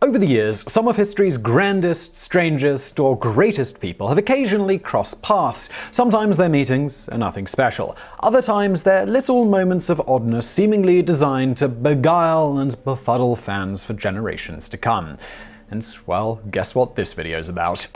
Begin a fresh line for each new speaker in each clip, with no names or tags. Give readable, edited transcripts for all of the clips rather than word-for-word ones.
Over the years, some of history's grandest, strangest, or greatest people have occasionally crossed paths. Sometimes their meetings are nothing special. Other times they're little moments of oddness seemingly designed to beguile and befuddle fans for generations to come. And, well, guess what this video's about.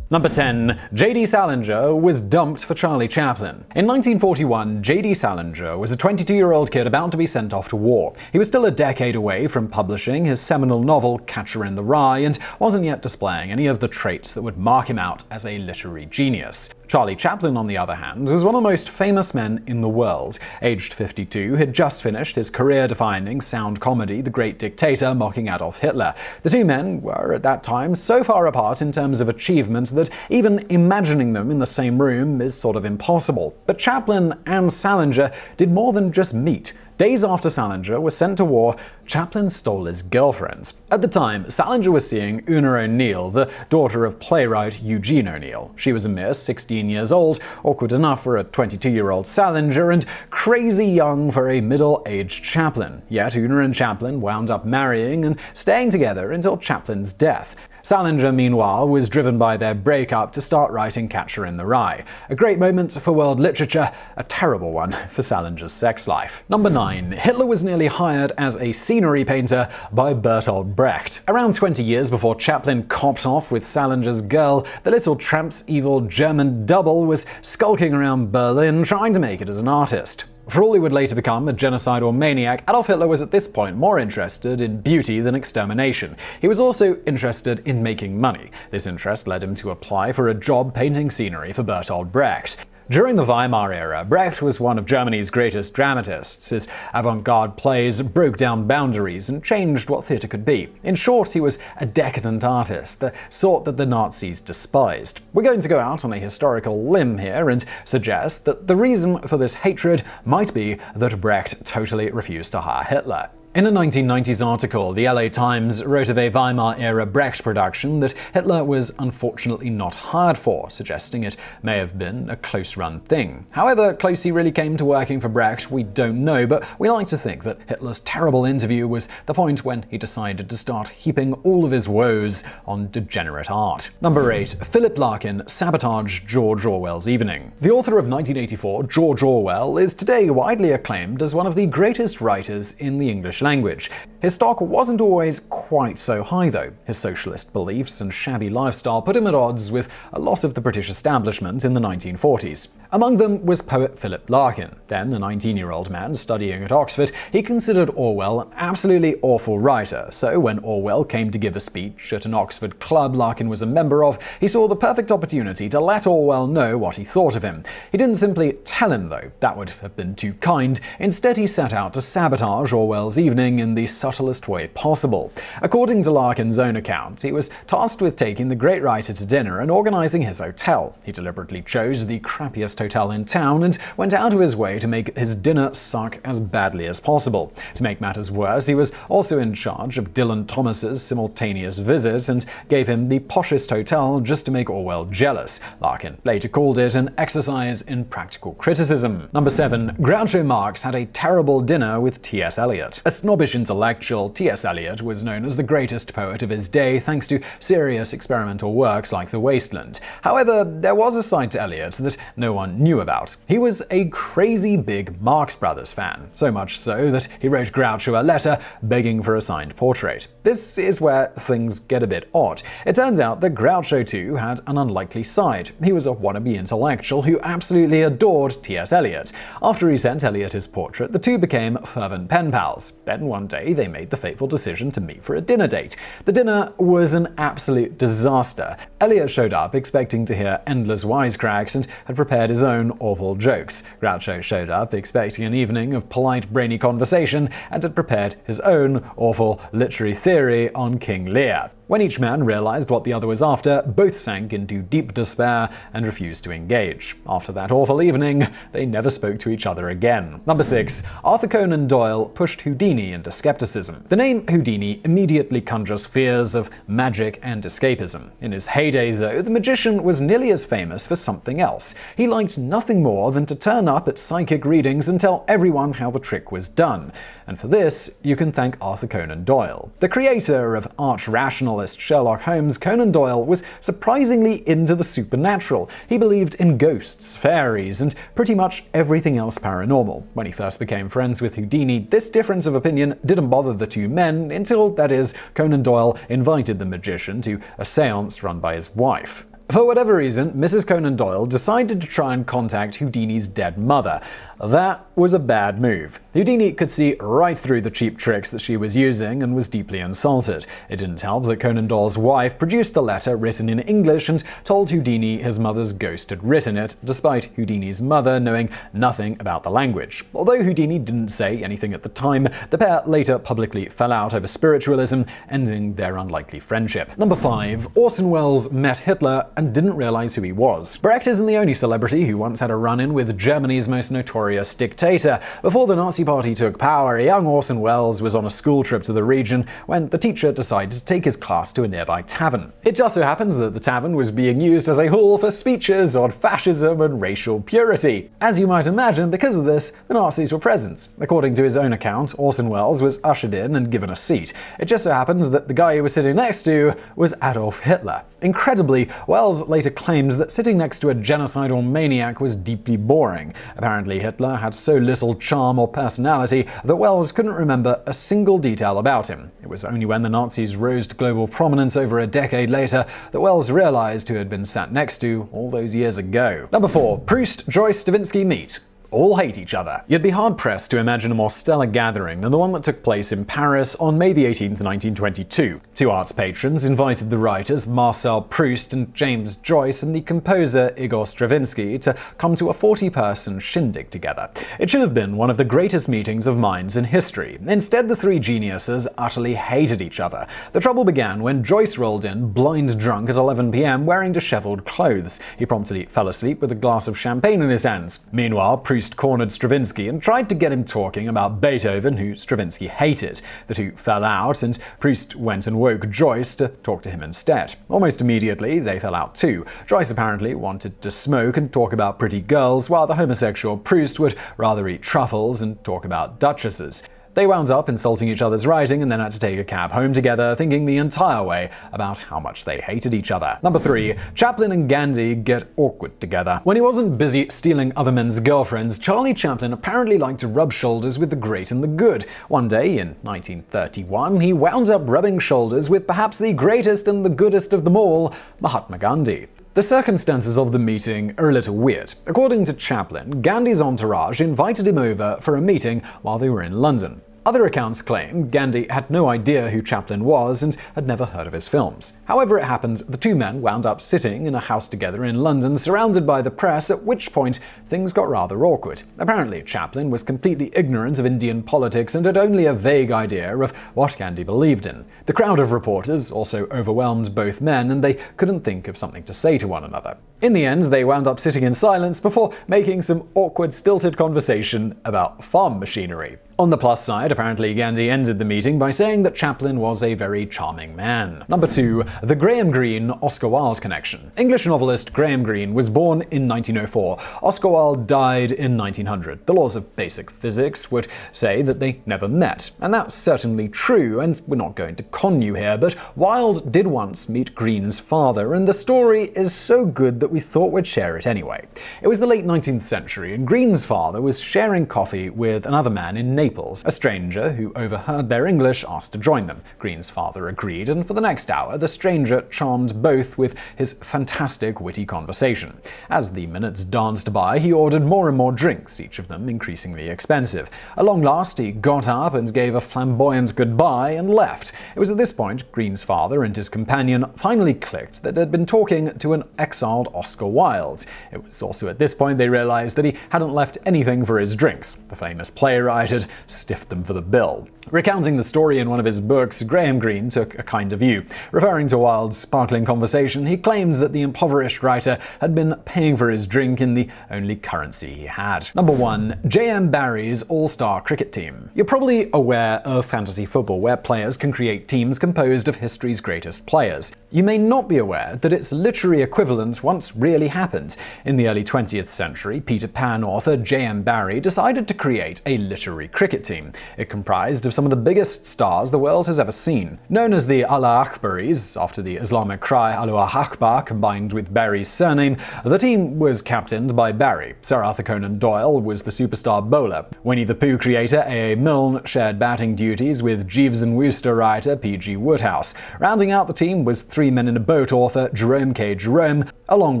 Number 10. J.D. Salinger was dumped for Charlie Chaplin. In 1941, J.D. Salinger was a 22-year-old kid about to be sent off to war. He was still a decade away from publishing his seminal novel Catcher in the Rye and wasn't yet displaying any of the traits that would mark him out as a literary genius. Charlie Chaplin, on the other hand, was one of the most famous men in the world. Aged 52, had just finished his career-defining sound comedy The Great Dictator, mocking Adolf Hitler. The two men were, at that time, so far apart in terms of achievement that even imagining them in the same room is sort of impossible. But Chaplin and Salinger did more than just meet. Days after Salinger was sent to war, Chaplin stole his girlfriend. At the time, Salinger was seeing Una O'Neill, the daughter of playwright Eugene O'Neill. She was a mere 16 years old, awkward enough for a 22-year-old Salinger, and crazy young for a middle-aged Chaplin. Yet Una and Chaplin wound up marrying and staying together until Chaplin's death. Salinger, meanwhile, was driven by their breakup to start writing Catcher in the Rye. A great moment for world literature, a terrible one for Salinger's sex life. Number 9. Hitler was nearly hired as a scenery painter by Bertolt Brecht. Around 20 years before Chaplin copped off with Salinger's girl, the little tramp's evil German double was skulking around Berlin trying to make it as an artist. For all he would later become a genocidal maniac, Adolf Hitler was at this point more interested in beauty than extermination. He was also interested in making money. This interest led him to apply for a job painting scenery for Bertolt Brecht. During the Weimar era, Brecht was one of Germany's greatest dramatists. His avant-garde plays broke down boundaries and changed what theatre could be. In short, he was a decadent artist, the sort that the Nazis despised. We're going to go out on a historical limb here and suggest that the reason for this hatred might be that Brecht totally refused to hire Hitler. In a 1990s article, the LA Times wrote of a Weimar-era Brecht production that Hitler was unfortunately not hired for, suggesting it may have been a close-run thing. However close he really came to working for Brecht, we don't know, but we like to think that Hitler's terrible interview was the point when he decided to start heaping all of his woes on degenerate art. Number 8. Philip Larkin sabotaged George Orwell's evening. The author of 1984, George Orwell, is today widely acclaimed as one of the greatest writers in the English language. His stock wasn't always quite so high, though. His socialist beliefs and shabby lifestyle put him at odds with a lot of the British establishment in the 1940s. Among them was poet Philip Larkin. Then a 19-year-old man studying at Oxford, he considered Orwell an absolutely awful writer. So when Orwell came to give a speech at an Oxford club Larkin was a member of, he saw the perfect opportunity to let Orwell know what he thought of him. He didn't simply tell him, though. That would have been too kind. Instead, he set out to sabotage Orwell's evening in the subtlest way possible. According to Larkin's own account, he was tasked with taking the great writer to dinner and organizing his hotel. He deliberately chose the crappiest hotel in town and went out of his way to make his dinner suck as badly as possible. To make matters worse, he was also in charge of Dylan Thomas's simultaneous visit and gave him the poshest hotel just to make Orwell jealous. Larkin later called it an exercise in practical criticism. Number 7. Groucho Marx had a terrible dinner with T.S. Eliot. A snobbish intellectual, T.S. Eliot was known as the greatest poet of his day thanks to serious experimental works like The Wasteland. However, there was a side to Eliot that no one knew about. He was a crazy big Marx Brothers fan, so much so that he wrote Groucho a letter begging for a signed portrait. This is where things get a bit odd. It turns out that Groucho too had an unlikely side. He was a wannabe intellectual who absolutely adored T.S. Eliot. After he sent Eliot his portrait, the two became fervent pen pals. Then one day they made the fateful decision to meet for a dinner date. The dinner was an absolute disaster. Eliot showed up expecting to hear endless wisecracks and had prepared his own awful jokes. Groucho showed up expecting an evening of polite, brainy conversation and had prepared his own awful literary theory on King Lear. When each man realized what the other was after, both sank into deep despair and refused to engage. After that awful evening, they never spoke to each other again. Number 6. Arthur Conan Doyle pushed Houdini into skepticism. The name Houdini immediately conjures fears of magic and escapism. In his heyday, though, the magician was nearly as famous for something else. He liked nothing more than to turn up at psychic readings and tell everyone how the trick was done. And for this, you can thank Arthur Conan Doyle. The creator of arch-rationalist Sherlock Holmes, Conan Doyle was surprisingly into the supernatural. He believed in ghosts, fairies, and pretty much everything else paranormal. When he first became friends with Houdini, this difference of opinion didn't bother the two men until, that is, Conan Doyle invited the magician to a seance run by his wife. For whatever reason, Mrs. Conan Doyle decided to try and contact Houdini's dead mother. That was a bad move. Houdini could see right through the cheap tricks that she was using and was deeply insulted. It didn't help that Conan Doyle's wife produced a letter written in English and told Houdini his mother's ghost had written it, despite Houdini's mother knowing nothing about the language. Although Houdini didn't say anything at the time, the pair later publicly fell out over spiritualism, ending their unlikely friendship. Number 5. Orson Welles met Hitler and didn't realize who he was. Brecht isn't the only celebrity who once had a run-in with Germany's most notorious dictator. Before the Nazi Party took power, young Orson Welles was on a school trip to the region when the teacher decided to take his class to a nearby tavern. It just so happens that the tavern was being used as a hall for speeches on fascism and racial purity. As you might imagine, because of this, the Nazis were present. According to his own account, Orson Welles was ushered in and given a seat. It just so happens that the guy he was sitting next to was Adolf Hitler. Incredibly, Welles later claims that sitting next to a genocidal maniac was deeply boring. Apparently, Hitler had so little charm or personality that Welles couldn't remember a single detail about him. It was only when the Nazis rose to global prominence over a decade later that Welles realized who had been sat next to all those years ago. Number 4. Proust, Joyce, Stravinsky meet. All hate each other. You'd be hard-pressed to imagine a more stellar gathering than the one that took place in Paris on May 18, 1922. Two arts patrons invited the writers Marcel Proust and James Joyce and the composer Igor Stravinsky to come to a 40-person shindig together. It should have been one of the greatest meetings of minds in history. Instead, the three geniuses utterly hated each other. The trouble began when Joyce rolled in, blind drunk at 11 p.m., wearing disheveled clothes. He promptly fell asleep with a glass of champagne in his hands. Meanwhile, Proust cornered Stravinsky and tried to get him talking about Beethoven, who Stravinsky hated. The two fell out, and Proust went and woke Joyce to talk to him instead. Almost immediately, they fell out too. Joyce apparently wanted to smoke and talk about pretty girls, while the homosexual Proust would rather eat truffles and talk about duchesses. They wound up insulting each other's writing and then had to take a cab home together, thinking the entire way about how much they hated each other. Number 3. Chaplin and Gandhi get awkward together. When he wasn't busy stealing other men's girlfriends, Charlie Chaplin apparently liked to rub shoulders with the great and the good. One day, in 1931, he wound up rubbing shoulders with perhaps the greatest and the goodest of them all, Mahatma Gandhi. The circumstances of the meeting are a little weird. According to Chaplin, Gandhi's entourage invited him over for a meeting while they were in London. Other accounts claim Gandhi had no idea who Chaplin was and had never heard of his films. However it happened, the two men wound up sitting in a house together in London, surrounded by the press, at which point things got rather awkward. Apparently, Chaplin was completely ignorant of Indian politics and had only a vague idea of what Gandhi believed in. The crowd of reporters also overwhelmed both men, and they couldn't think of something to say to one another. In the end, they wound up sitting in silence before making some awkward, stilted conversation about farm machinery. On the plus side, apparently Gandhi ended the meeting by saying that Chaplin was a very charming man. Number 2. The Graham Greene-Oscar Wilde connection. English novelist Graham Greene was born in 1904. Oscar Wilde died in 1900. The laws of basic physics would say that they never met, and that's certainly true, and we're not going to con you here, but Wilde did once meet Greene's father, and the story is so good that we thought we'd share it anyway. It was the late 19th century, and Greene's father was sharing coffee with another man in Naples. A stranger who overheard their English asked to join them. Greene's father agreed, and for the next hour, the stranger charmed both with his fantastic, witty conversation. As the minutes danced by, he ordered more and more drinks, each of them increasingly expensive. At long last, he got up and gave a flamboyant goodbye and left. It was at this point Greene's father and his companion finally clicked that they'd been talking to an exiled Oscar Wilde. It was also at this point they realized that he hadn't left anything for his drinks. The famous playwright had stiffed them for the bill. Recounting the story in one of his books, Graham Greene took a kinder view. Referring to Wilde's sparkling conversation, he claimed that the impoverished writer had been paying for his drink in the only currency he had. Number 1. J.M. Barrie's All-Star Cricket Team. You're probably aware of fantasy football, where players can create teams composed of history's greatest players. You may not be aware that its literary equivalent once really happened. In the early 20th century, Peter Pan author J.M. Barrie decided to create a literary cricket team. It comprised of some of the biggest stars the world has ever seen. Known as the Allah Akbaris, after the Islamic cry Allahu Akbar combined with Barrie's surname, the team was captained by Barrie. Sir Arthur Conan Doyle was the superstar bowler. Winnie the Pooh creator A.A. Milne shared batting duties with Jeeves and Wooster writer P.G. Wodehouse. Rounding out the team was Three Men in a Boat author Jerome K. Jerome, along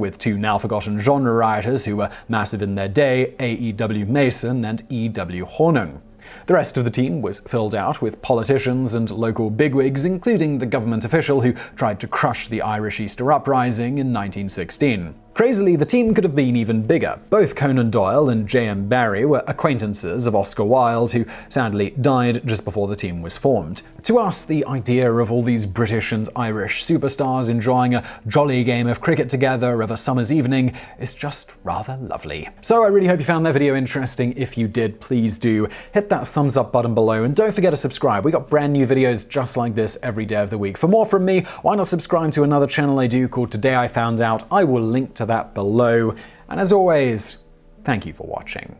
with two now-forgotten genre writers who were massive in their day, A.E.W. Mason and E.W. Hornung. The rest of the team was filled out with politicians and local bigwigs, including the government official who tried to crush the Irish Easter Uprising in 1916. Crazily, the team could have been even bigger. Both Conan Doyle and J.M. Barrie were acquaintances of Oscar Wilde, who sadly died just before the team was formed. To us, the idea of all these British and Irish superstars enjoying a jolly game of cricket together of a summer's evening is just rather lovely. So I really hope you found that video interesting. If you did, please do hit that thumbs up button below, and don't forget to subscribe. We got brand new videos just like this every day of the week. For more from me, why not subscribe to another channel I do called Today I Found Out. I will link to that below. And as always, thank you for watching.